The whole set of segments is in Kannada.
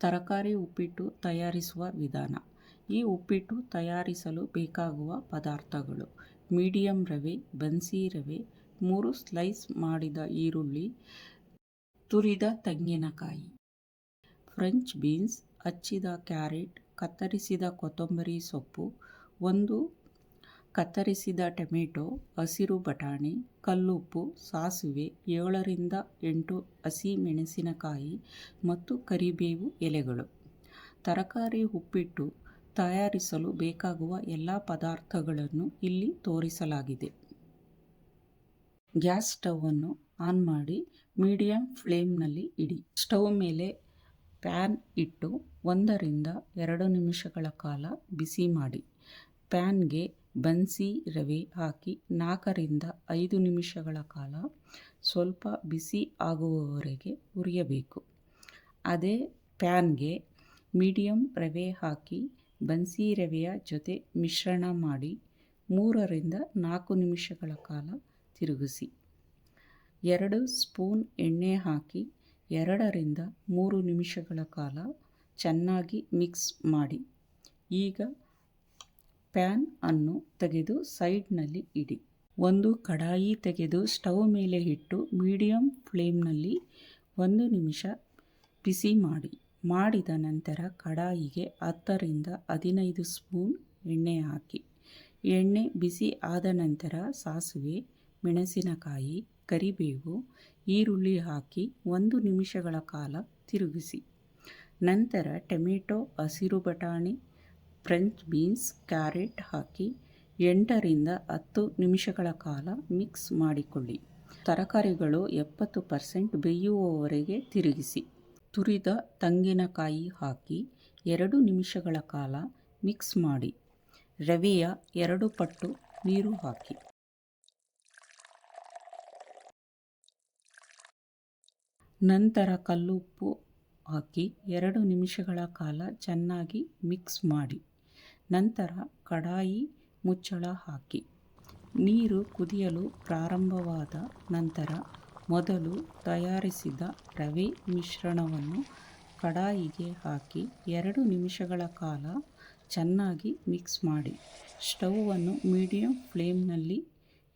ತರಕಾರಿ ಉಪ್ಪಿಟ್ಟು ತಯಾರಿಸುವ ವಿಧಾನ. ಈ ಉಪ್ಪಿಟ್ಟು ತಯಾರಿಸಲು ಬೇಕಾಗುವ ಪದಾರ್ಥಗಳು: ಮೀಡಿಯಂ ರವೆ, ಬನ್ಸಿ ರವೆ, 3 ಸ್ಲೈಸ್ ಮಾಡಿದ ಈರುಳ್ಳಿ, ತುರಿದ ತೆಂಗಿನಕಾಯಿ, ಫ್ರೆಂಚ್ ಬೀನ್ಸ್, ಹಚ್ಚಿದ ಕ್ಯಾರೆಟ್, ಕತ್ತರಿಸಿದ ಕೊತ್ತಂಬರಿ ಸೊಪ್ಪು, 1 ಕತ್ತರಿಸಿದ ಟೊಮೆಟೊ, ಹಸಿರು ಬಟಾಣಿ, ಕಲ್ಲುಪ್ಪು, ಸಾಸಿವೆ, 7 ರಿಂದ 8 ಹಸಿ ಮೆಣಸಿನಕಾಯಿ ಮತ್ತು ಕರಿಬೇವು ಎಲೆಗಳು. ತರಕಾರಿ ಉಪ್ಪಿಟ್ಟು ತಯಾರಿಸಲು ಬೇಕಾಗುವ ಎಲ್ಲ ಪದಾರ್ಥಗಳನ್ನು ಇಲ್ಲಿ ತೋರಿಸಲಾಗಿದೆ. ಗ್ಯಾಸ್ ಸ್ಟವನ್ನು ಆನ್ ಮಾಡಿ ಮೀಡಿಯಂ ಫ್ಲೇಮ್ನಲ್ಲಿ ಇಡಿ. ಸ್ಟವ್ ಮೇಲೆ ಪ್ಯಾನ್ ಇಟ್ಟು 1 ರಿಂದ 2 ನಿಮಿಷಗಳ ಕಾಲ ಬಿಸಿ ಮಾಡಿ. ಪ್ಯಾನ್ಗೆ ಬನ್ಸಿ ರವೆ ಹಾಕಿ 4 ರಿಂದ 5 ನಿಮಿಷಗಳ ಕಾಲ ಸ್ವಲ್ಪ ಬಿಸಿ ಆಗುವವರೆಗೆ ಹುರಿಯಬೇಕು. ಅದೇ ಪ್ಯಾನ್ಗೆ ಮೀಡಿಯಂ ರವೆ ಹಾಕಿ ಬನ್ಸಿ ರವೆಯ ಜೊತೆ ಮಿಶ್ರಣ ಮಾಡಿ 3 ರಿಂದ 4 ನಿಮಿಷಗಳ ಕಾಲ ತಿರುಗಿಸಿ. 2 ಸ್ಪೂನ್ ಎಣ್ಣೆ ಹಾಕಿ 2 ರಿಂದ 3 ನಿಮಿಷಗಳ ಕಾಲ ಚೆನ್ನಾಗಿ ಮಿಕ್ಸ್ ಮಾಡಿ. ಈಗ ಪ್ಯಾನ್ ಅನ್ನು ತೆಗೆದು ಸೈಡ್ನಲ್ಲಿ ಇಡಿ. ಒಂದು ಕಡಾಯಿ ತೆಗೆದು ಸ್ಟವ್ ಮೇಲೆ ಇಟ್ಟು ಮೀಡಿಯಂ ಫ್ಲೇಮ್ನಲ್ಲಿ 1 ನಿಮಿಷ ಬಿಸಿ ಮಾಡಿ. ಮಾಡಿದ ನಂತರ ಕಡಾಯಿಗೆ 10 ರಿಂದ 15 ಸ್ಪೂನ್ ಎಣ್ಣೆ ಹಾಕಿ. ಎಣ್ಣೆ ಬಿಸಿ ಆದ ನಂತರ ಸಾಸಿವೆ, ಮೆಣಸಿನಕಾಯಿ, ಕರಿಬೇವು, ಈರುಳ್ಳಿ ಹಾಕಿ 1 ನಿಮಿಷಗಳ ಕಾಲ ತಿರುಗಿಸಿ. ನಂತರ ಟೊಮೆಟೊ, ಹಸಿರು ಬಟಾಣಿ, ಫ್ರೆಂಚ್ ಬೀನ್ಸ್, ಕ್ಯಾರೆಟ್ ಹಾಕಿ 8 ರಿಂದ 10 ನಿಮಿಷಗಳ ಕಾಲ ಮಿಕ್ಸ್ ಮಾಡಿಕೊಳ್ಳಿ. ತರಕಾರಿಗಳು 70% ಬೇಯುವವರೆಗೆ ತಿರುಗಿಸಿ. ತುರಿದ ತೆಂಗಿನಕಾಯಿ ಹಾಕಿ 2 ನಿಮಿಷಗಳ ಕಾಲ ಮಿಕ್ಸ್ ಮಾಡಿ. ರವೆಯ 2 ಪಟ್ಟು ನೀರು ಹಾಕಿ. ನಂತರ ಕಲ್ಲುಪ್ಪು ಹಾಕಿ 2 ನಿಮಿಷಗಳ ಕಾಲ ಚೆನ್ನಾಗಿ ಮಿಕ್ಸ್ ಮಾಡಿ. ನಂತರ ಕಡಾಯಿ ಮುಚ್ಚಳ ಹಾಕಿ. ನೀರು ಕುದಿಯಲು ಪ್ರಾರಂಭವಾದ ನಂತರ ಮೊದಲು ತಯಾರಿಸಿದ ರವೆ ಮಿಶ್ರಣವನ್ನು ಕಡಾಯಿಗೆ ಹಾಕಿ 2 ನಿಮಿಷಗಳ ಕಾಲ ಚೆನ್ನಾಗಿ ಮಿಕ್ಸ್ ಮಾಡಿ. ಸ್ಟವನ್ನು ಮೀಡಿಯಂ ಫ್ಲೇಮ್ನಲ್ಲಿ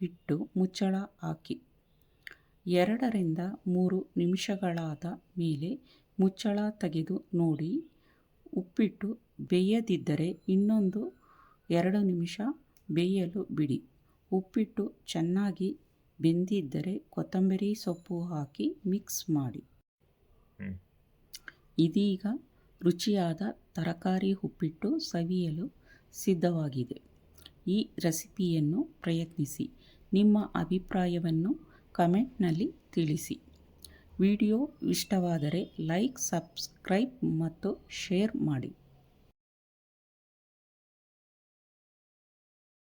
ಇಟ್ಟು ಮುಚ್ಚಳ ಹಾಕಿ. 2 ರಿಂದ 3 ನಿಮಿಷಗಳಾದ ಮೇಲೆ ಮುಚ್ಚಳ ತೆಗೆದು ನೋಡಿ. ಉಪ್ಪಿಟ್ಟು ಬೇಯದಿದ್ದರೆ ಇನ್ನೊಂದು 2 ನಿಮಿಷ ಬೇಯಲು ಬಿಡಿ. ಉಪ್ಪಿಟ್ಟು ಚೆನ್ನಾಗಿ ಬೆಂದಿದ್ದರೆ ಕೊತ್ತಂಬರಿ ಸೊಪ್ಪು ಹಾಕಿ ಮಿಕ್ಸ್ ಮಾಡಿ. ಇದೀಗ ರುಚಿಯಾದ ತರಕಾರಿ ಉಪ್ಪಿಟ್ಟು ಸವಿಯಲು ಸಿದ್ಧವಾಗಿದೆ. ಈ ರೆಸಿಪಿಯನ್ನು ಪ್ರಯತ್ನಿಸಿ. ನಿಮ್ಮ ಅಭಿಪ್ರಾಯವನ್ನು ಕಮೆಂಟ್ನಲ್ಲಿ ತಿಳಿಸಿ. ವಿಡಿಯೋ ಇಷ್ಟವಾದರೆ ಲೈಕ್, ಸಬ್ಸ್ಕ್ರೈಬ್ ಮತ್ತು ಶೇರ್ ಮಾಡಿ.